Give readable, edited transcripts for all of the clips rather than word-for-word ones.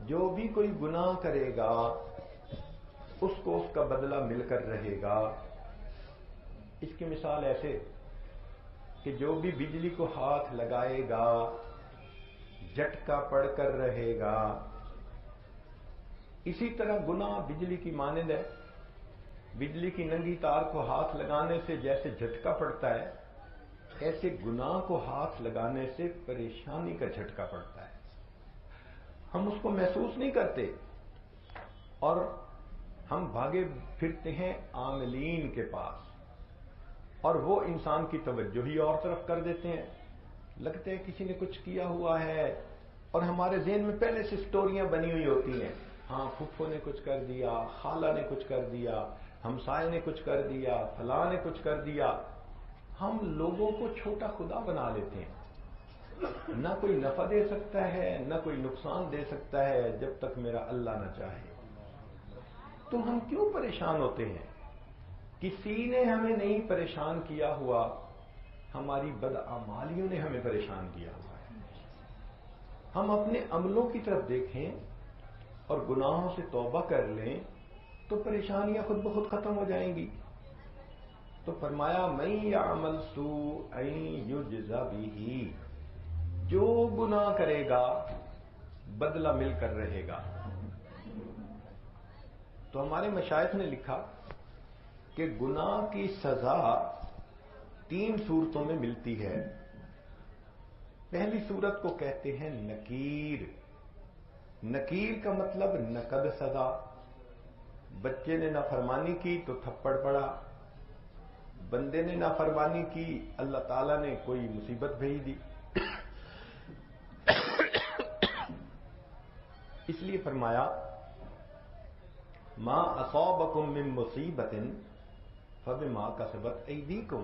جو بھی کوئی گناہ کرے گا اس کو اس کا بدلہ مل کر رہے گا۔ اس کی مثال ایسے کہ جو بھی بجلی کو ہاتھ لگائے گا جھٹکا پڑ کر رہے گا، اسی طرح گناہ بجلی کی مانند ہے۔ بجلی کی ننگی تار کو ہاتھ لگانے سے جیسے جھٹکا پڑتا ہے، ایسے گناہ کو ہاتھ لگانے سے پریشانی کا جھٹکا پڑتا ہے۔ ہم اس کو محسوس نہیں کرتے اور ہم بھاگے پھرتے ہیں عاملین کے پاس، اور وہ انسان کی توجہ ہی اور طرف کر دیتے ہیں۔ لگتا ہے کسی نے کچھ کیا ہوا ہے اور ہمارے ذہن میں پہلے سے سٹوریاں بنی ہوئی ہوتی ہیں، ہاں پھپھو نے کچھ کر دیا، خالہ نے کچھ کر دیا، ہمسائے نے کچھ کر دیا، فلاں نے کچھ کر دیا۔ ہم لوگوں کو چھوٹا خدا بنا لیتے ہیں، نہ کوئی نفع دے سکتا ہے نہ کوئی نقصان دے سکتا ہے جب تک میرا اللہ نہ چاہے۔ تو ہم کیوں پریشان ہوتے ہیں؟ کسی نے ہمیں نہیں پریشان کیا ہوا، ہماری بدعمالیوں نے ہمیں پریشان کیا ہوا ہے۔ ہم اپنے عملوں کی طرف دیکھیں اور گناہوں سے توبہ کر لیں تو پریشانیاں خود بخود ختم ہو جائیں گی۔ تو فرمایا من یعمل سوءا یجز بہ، جو گناہ کرے گا بدلہ مل کر رہے گا۔ تو ہمارے مشائخ نے لکھا کہ گناہ کی سزا 3 صورتوں میں ملتی ہے۔ پہلی صورت کو کہتے ہیں نکیر۔ نکیر کا مطلب نقد سزا۔ بچے نے نافرمانی کی تو تھپڑ پڑا، بندے نے نافرمانی کی اللہ تعالیٰ نے کوئی مصیبت بھیج دی۔ اس لیے فرمایا ما اصابکم من مصیبت فبما کسبت ایدیکم،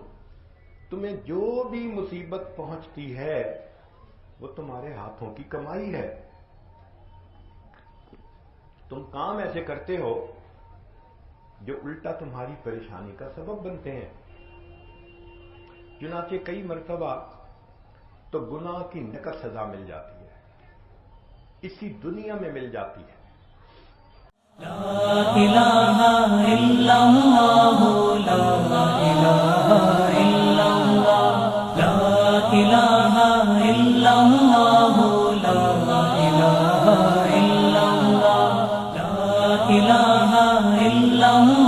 تمہیں جو بھی مصیبت پہنچتی ہے وہ تمہارے ہاتھوں کی کمائی ہے۔ تم کام ایسے کرتے ہو جو الٹا تمہاری پریشانی کا سبب بنتے ہیں۔ چنانچہ کئی مرتبہ تو گناہ کی نقد سزا مل جاتی ہے، اسی دنیا میں مل جاتی ہے۔ لا الہ الا اللہ، لا الہ الا اللہ، لا الہ الا اللہ، لا الہ الا اللہ، لا الہ الا اللہ۔